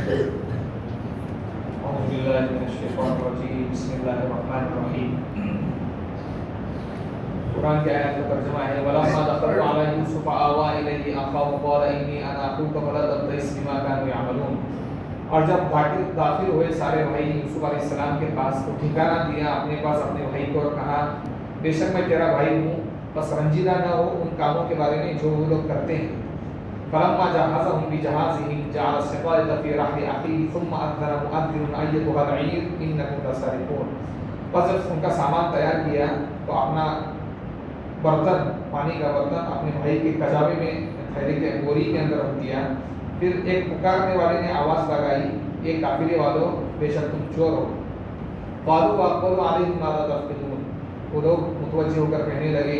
أعوذ بالله من الشيطان الرجيم بسم الله الرحمن الرحيم قرآن کی آیت کا ترجمہ ہے وَلَمَّا دَخَلُوا عَلَى يُوسُفَ آوَىٰ إِلَيْهِ أَخَاهُ قَالَ إِنِّي أَنَا أَخُوكَ فَلَا تَبْتَئِسْ بِمَا كَانُوا يَعْمَلُونَ۔ اور جب داخل ہوئے سارے بھائی یوسف علیہ السلام کے پاس تو ٹھکانہ دیا اپنے پاس اپنے بھائی کو اور کہا بے شک میں تیرا بھائی ہوں، بس رنجیدہ نہ ہو ان کاموں کے بارے میں جو وہ لوگ کرتے ہیں۔ فَلَمَّا جَهَّزَهُم بِجَهَازِهِمْ جَعَلَ السِّقَايَةَ فِي رَحْلِ أَخِيهِ ثُمَّ أَذَّنَ مُؤَذِّنٌ أَيُّهَا الْعِيرُ إِنَّكُمْ لَسَارِقُونَ۔ بس جب ان کا سامان تیار کیا تو اپنا برتن، پانی کا برتن اپنے بھائی کے کجاوے میں تھیلی کے بوری کے اندر رکھ دیا۔ پھر ایک پکارنے والے نے آواز لگائی کہ قافلے والوں بے شک تم چور ہو۔ قالوا وأقبلوا عليهم ماذا تفقدون۔ وہ لوگ متوجہ ہو کر کہنے لگے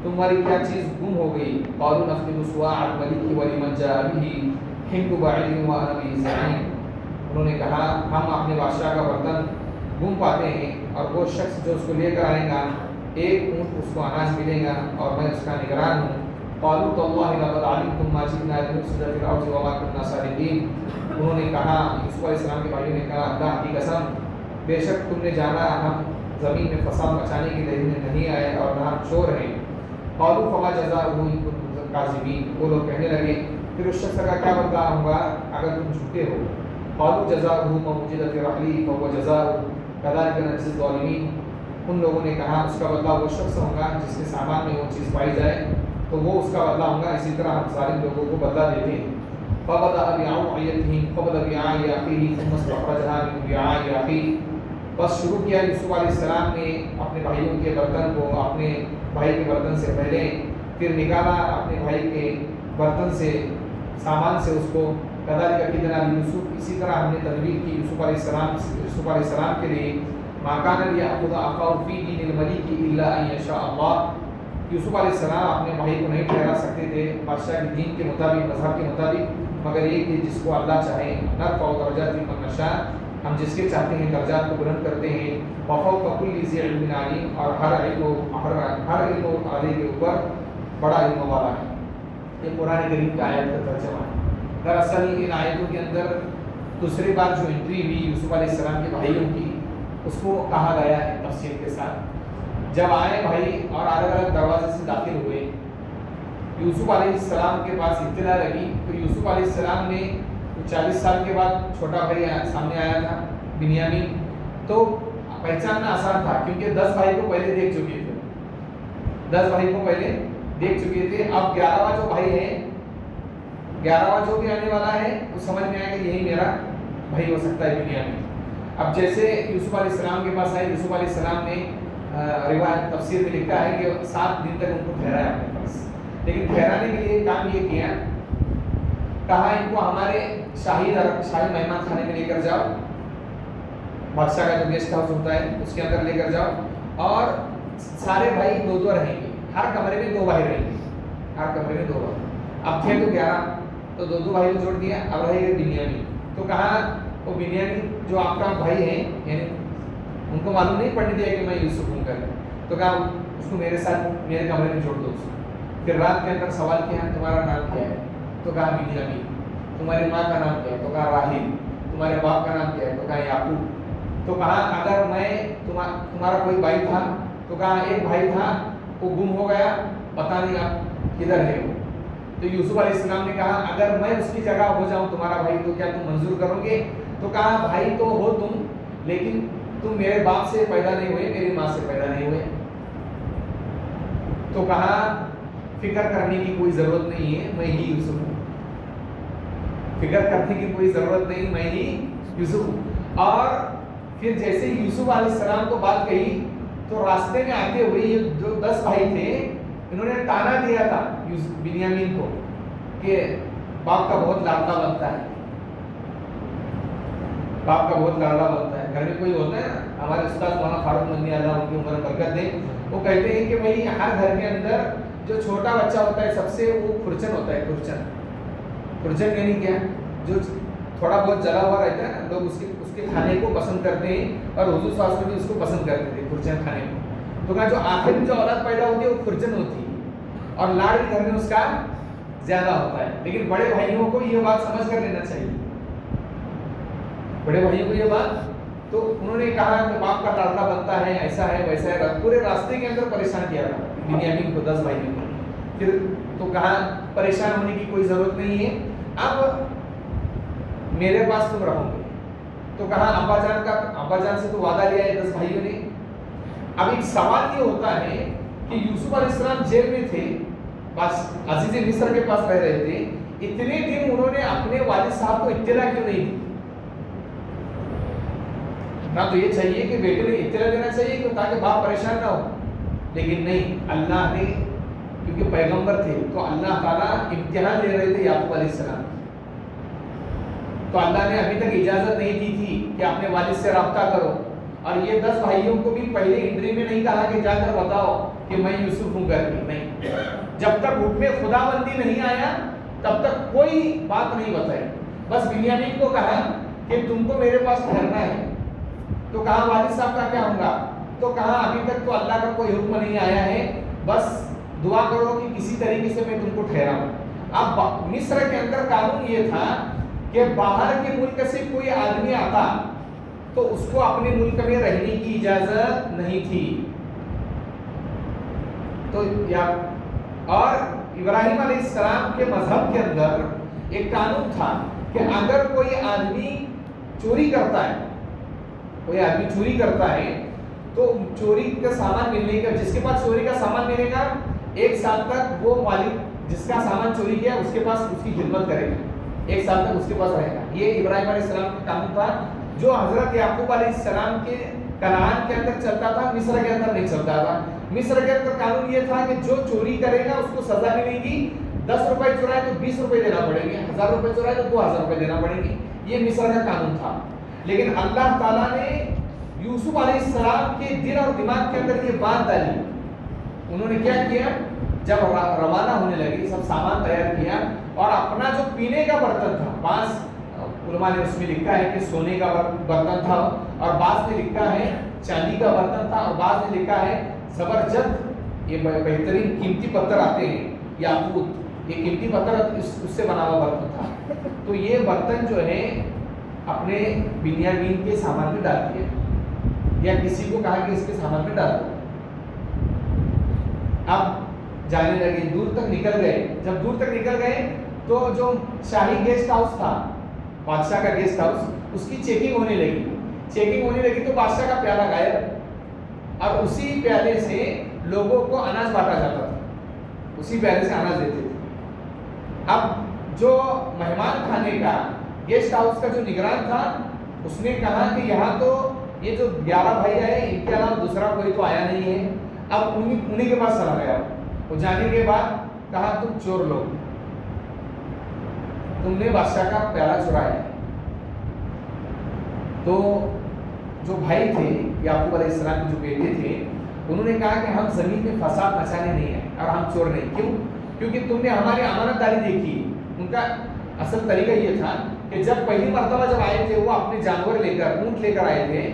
تمہاری کیا چیز گم ہو گئی؟ قالوا نفقد صواع الملك ولمن جاء به حمل بعير وأنا به زعيم۔ انہوں نے کہا ہم اپنے بادشاہ کا برتن گم پاتے ہیں اور وہ شخص جو اس کو لے کر آئے گا ایک اونٹ اس کو اناج ملے گا اور میں اس کا نگران ہوں۔ قالوا تالله لقد علمتم ما جئنا لنفسد في الارض وما كنا سارقين۔ انہوں نے کہا یوسف علیہ السلام کے بھائیوں نے کہا اللہ کی قسم بے شک تم نے جانا ہم زمین میں فساد مچانے کے لیے نہیں آئے اور نہ ہم چور ہیں۔ قالوا فما جزاؤه ان كنتم كاذبين۔ وہ لوگ کہنے لگے پھر اس شخص کا کیا بدلہ ہوگا اگر تم جھوٹے ہو؟ قالوا جزاؤه ما وجد في رحله فهو جزاؤه كذلك نجزي الظالمين۔ ان لوگوں نے کہا اس کا بدلہ وہ شخص ہوگا جس کے سامان میں وہ چیز پائی جائے تو وہ اس کا بدلہ ہوگا، اسی طرح ہم ظالم لوگوں کو بدلہ دیتے ہیں۔ فبدأ بأوعيتهم قبل وعاء أخيه ثم استخرجها من وعاء أخيه۔ بس شروع کیا یوسف علیہ السلام نے اپنے بھائیوں کے برتن کو اپنے بھائی کے برتن سے پہلے، پھر نکالا اپنے بھائی کے برتن سے سامان سے اس کو كذلك كدنا ليوسف، اسی طرح ہم نے تدبیر کی یوسف علیہ السلام کے لیے ما كان ليأخذ أخاه في دين الملك إلا أن يشاء الله۔ یوسف علیہ السلام اپنے بھائی کو نہیں ٹھہرا سکتے تھے بادشاہ کے دین کے مطابق، مذہب کے مطابق، مگر یہ کہ جس کو اللہ چاہے۔ نرفع درجات من نشاء، ہم جس کے چاہتے ہیں درجات کو بلند کرتے ہیں۔ وفوق كل ذي علم علیم، اور ہر علم و علی کے اوپر بڑا علم والا ہے۔ یہ قرآن کریم کی آیت کا ترجمہ ہے۔ دراصل ان آیتوں کے اندر دوسری بار جو انٹری ہوئی یوسف علیہ السلام کے بھائیوں کی اس کو کہا گیا ہے تفصیل کے ساتھ۔ جب آئے بھائی اور الگ الگ دروازے سے داخل ہوئے، یوسف علیہ السلام کے پاس اطلاع لگی تو یوسف علیہ السلام نے 40 سال کے بعد چھوٹا بھائی سامنے آیا تھا بنیامین، تو پہچاننا آسان تھا کیونکہ 10 بھائی کو پہلے دیکھ چکے تھے، 10 بھائی کو پہلے دیکھ چکے تھے۔ اب 11واں جو بھائی ہے، 11واں جو بھی آنے والا ہے وہ سمجھ میں آیا کہ یہی میرا بھائی ہو سکتا ہے بنیامین۔ اب جیسے یوسف علیہ السلام کے پاس آئے، یوسف علیہ السلام نے روایت تفسیر میں لکھا ہے کہ 7 دن تک ان کو ٹھہرایا اپنے پاس، لیکن ٹھہرانے کے لیے کام یہ کیا، کہا ان کو ہمارے شاہی مہمان خانے میں لے کر جاؤ، بادشاہ کا جو گیسٹ ہاؤس ہوتا ہے اس کے اندر لے کر جاؤ، اور سارے بھائی 2 رہیں گے، ہر کمرے میں 2 بھائی رہیں گے، ہر کمرے میں 2 بھائی۔ اب تھے تو 11، تو 2 بھائی کو جوڑ دیا، اب رہے گا بنیامین۔ تو کہا وہ بنیامین جو آپ کا بھائی ہے، یعنی ان کو معلوم نہیں پڑنے دیا کہ میں یوسف ہوں کر، تو کہا اس کو میرے ساتھ میرے کمرے میں جوڑ دو اس کو۔ پھر رات کے اندر سوال کیا تمہارا نام کیا ہے؟ تو کہا بنیامین۔ تمہاری ماں کا نام کیا ہے؟ تو کہا راحیل۔ تمہارے باپ کا نام کیا ہے؟ تو کہا یعقوب۔ تو کہا اگر میں تمہارا کوئی بھائی تھا؟ تو کہا ایک بھائی تھا وہ گم ہو گیا، پتہ نہیں اب کدھر ہے وہ۔ تو یوسف علیہ السلام نے کہا اگر میں اس کی جگہ ہو جاؤں تمہارا بھائی تو کیا تم منظور کرو گے؟ تو کہا بھائی تو ہو تم، لیکن تم میرے باپ سے پیدا نہیں ہوئے، میری ماں سے پیدا نہیں ہوئے۔ تو کہا فکر کرنے کی کوئی ضرورت نہیں ہے، میں ہی یوسف ہوں، فکر کرنے کی کوئی ضرورت نہیں، میں ہی یوسف ہوں۔ اور پھر جیسے یوسف علیہ السلام کو بات کہی تو راستے میں آتے ہوئے یہ جو 10 بھائی تھے انہوں نے تانا دیا تھا بنیامین کو کہ باپ کا بہت لاڈلا بنتا ہے، باپ کا بہت لاڈلا بنتا ہے۔ گھر میں کوئی ہوتا ہے نا، ہمارے استاد مولانا فاروق مدنی اللہ ان کی عمر برکت دے، وہ کہتے ہیں کہ بھائی ہر گھر کے اندر جو چھوٹا بچہ ہوتا ہے سب سے وہ کھرچن ہوتا ہے، کھرچن یعنی کیا، جو تھوڑا بہت جلا ہوا رہتا ہے نا، لوگ اس کے کھانے کو پسند کرتے ہیں، اور حضور صلی اللہ علیہ وسلم بھی اس کو پسند کرتے تھے کھرچن کھانے کو۔ تو کہا جو آخر میں جو اولاد پیدا ہوتی ہے وہ کھرچن ہوتی ہے، اور لاڑ گھر میں اس کا زیادہ ہوتا ہے۔ لیکن بڑے بھائیوں کو یہ بات سمجھ کر لینا چاہیے بڑے بھائیوں کو یہ بات، تو انہوں نے کہا کہ باپ کا لاڈلا بنتا ہے، ایسا ہے ویسا ہے، پورے راستے کے اندر پریشان کیا تھا بنیامین کو 10 بھائیوں کو. پھر تو کہا پریشان ہونے کی کوئی ضرورت نہیں ہے، اب میرے پاس تم رہو گے. تو کہا ابا جان سے تو وعدہ لیا ہے 10 بھائیوں نے. اب ایک سوال یہ ہوتا ہے کہ یوسف علیہ السلام جیل میں تھے، بس عزیز مصر کے پاس رہ رہے تھے، اتنے دن انہوں نے اپنے والد صاحب کو اطلاع کیوں نہیں دی؟ نہ تو یہ چاہیے کہ بیٹے نے اطلاع دینا چاہیے کہ تاکہ باپ پریشان نہ ہو، لیکن نہیں، اللہ نے کیونکہ پیغمبر تھے تو اللہ تعالیٰ امتحان لے رہے تھے یعقوب علیہ السلام. تو اللہ نے ابھی تک اجازت نہیں دی تھی کہ اپنے والد سے رابطہ کرو، اور یہ 10 بھائیوں کو بھی پہلے ہنڈری میں نہیں کہا کہ جا کر بتاؤ کہ میں یوسف ہوں کر کے، نہیں، جب تک حکم خداوندی نہیں آیا تب تک کوئی بات نہیں بتائی. بس بنیامین کو کہا کہ تم کو میرے پاس ٹھہرنا ہے. تو کہا والد صاحب کا کیا ہوگا؟ تو کہا ابھی تک تو اللہ کا کوئی حکم نہیں آیا ہے، بس دعا کرو کہ کسی طریقے سے میں تم کو ٹھہراؤں. اب مصر کے اندر قانون یہ تھا کہ باہر کے ملک سے کوئی آدمی آتا تو اس کو اپنے ملک میں رہنے کی اجازت نہیں تھی. تو اور ابراہیم علیہ السلام کے مذہب کے اندر ایک قانون تھا کہ اگر کوئی آدمی چوری کرتا ہے، کوئی آدمی چوری کرتا ہے تو چوری کا سامان ملنے کا، جس کے پاس چوری کا سامان ملے گا 1 سال تک وہ مالک جس کا سامان چوری کیا اس کے پاس اس کی خدمت کرے گا، 1 سال تک اس کے پاس رہے گا. یہ ابراہیم علیہ السلام کا قانون تھا جو حضرت یعقوب علیہ السلام کے کنعان کے اندر چلتا تھا، مصر کے اندر نہیں چلتا تھا. مصر کے اندر قانون یہ تھا کہ جو چوری کرے گا اس کو سزا ملے گی، 10 روپے چرائے تو 20 روپے دینا پڑیں گے، 1000 روپے چرائے تو 2000 روپے دینا پڑیں گے. یہ مصر کا قانون تھا. لیکن اللہ تعالیٰ نے یوسف علیہ السلام کے دل اور دماغ کے اندر یہ بات ڈالی. انہوں نے کیا کیا؟ جب روانہ ہونے لگے سب سامان تیار کیا، اور اپنا جو پینے کا برتن تھا، بعض علماء نے اس میں لکھا ہے کہ سونے کا برتن تھا، اور بعض نے لکھا ہے چاندی کا برتن تھا، اور بعض نے لکھا ہے زبرجد، یہ بہترین قیمتی پتھر آتے ہیں یاقوت، یہ قیمتی پتھر اس سے بنا ہوا برتن تھا. تو یہ برتن جو ہے اپنے بنیامین کے سامان میں ڈال دیا، یا کسی کو کہا کہ اس کے سامان میں ڈال دو. اب جانے لگے، دور تک نکل گئے. جب دور تک نکل گئے تو جو شاہی گیسٹ ہاؤس تھا، بادشاہ کا گیسٹ ہاؤس، اس کی چیکنگ ہونے لگی تو بادشاہ کا پیالہ غائب، اور اسی پیالے سے لوگوں کو اناج بانٹا جاتا تھا، اسی پیالے سے اناج دیتے تھے. اب جو مہمان کھانے کا گیسٹ ہاؤس کا جو نگران تھا اس نے کہا کہ یہاں تو یہ جو 11 بھائی آئے ان کے علاوہ دوسرا کوئی تو آیا نہیں ہے. اب انہیں کے پاس چلا گیا. وہ جانے کے بعد کہا تم چور لوگ، تم نے بادشاہ کا پیالہ چرایا. تو جو بھائی تھے یعقوب علیہ السلام کے جو بیٹے تھے انہوں نے کہا کہ ہم زمین میں فساد مچانے نہیں ہیں اور ہم چور نہیں. کیوں؟ کیونکہ تم نے ہماری امانت داری دیکھی. ان کا اصل طریقہ یہ تھا کہ جب پہلی مرتبہ جب آئے تھے وہ اپنے جانور لے کر، اونٹ لے کر آئے تھے،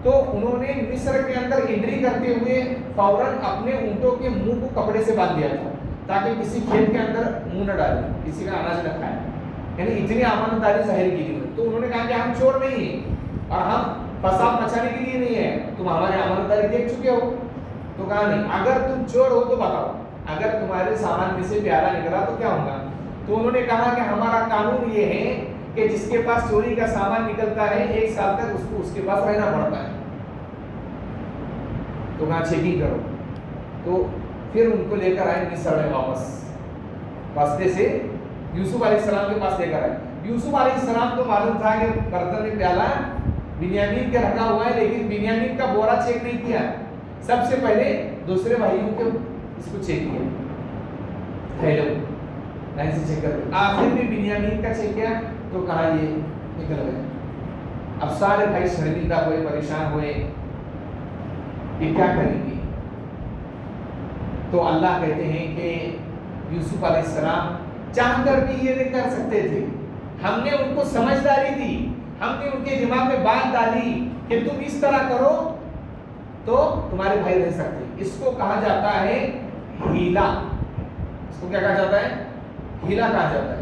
تو انہوں نے مصر کے اندر انٹری کرتے ہوئے فوراً اپنے اونٹوں کے منہ کو کپڑے سے باندھ دیا تھا تاکہ کسی کھیت کے اندر منہ نہ ڈالے، کسی کا اناج نہ کھائے. یعنی اتنی امانت داری ظاہر کی تھی. تو انہوں نے کہا کہ ہم چور نہیں ہیں اور ہم فساد مچانے کے لیے نہیں ہے، تم ہماری امانت داری دیکھ چکے ہو. تو کہا نہیں، اگر تم چور ہو تو بتاؤ، اگر تمہارے سامان میں سے پیالہ نکلا تو کیا ہوگا؟ تو انہوں نے کہا کہ ہمارا قانون یہ ہے کہ جس کے پاس چوری کا سامان نکلتا ہے 1 سال تک اس کو اس کے پاس رہنا پڑتا ہے. تو کہاں چیکنگ کرو. تو پھر ان کو لے کر آئے مصر میں واپس، راستے سے یوسف علیہ السلام کے پاس لے کر آئے. یوسف علیہ السلام کو معلوم تھا کہ برتن میں پیالہ بنیامین کے رکھا ہوا ہے، لیکن بنیامین کا بورا چیک نہیں کیا. سب سے پہلے دوسرے بھائیوں کے اس کو چیک کیا، ہیلو لائن سے چیک کر. آخر میں بنیامین کا چیک کیا تو کہا یہ نکل گئے. اب سارے بھائی شرمندہ ہوئے، پریشان ہوئے، یہ کیا کریں گے؟ تو اللہ کہتے ہیں کہ یوسف علیہ السلام چاہ کر بھی یہ نہیں کر سکتے تھے. ہم نے ان کو سمجھداری دی، ہم نے ان کے دماغ میں بات ڈالی کہ تم اس طرح کرو تو تمہارے بھائی رہ سکتے. اس کو کہا جاتا ہے ہیلا. اس کو کیا کہا جاتا ہے؟ ہیلا کہا جاتا ہے.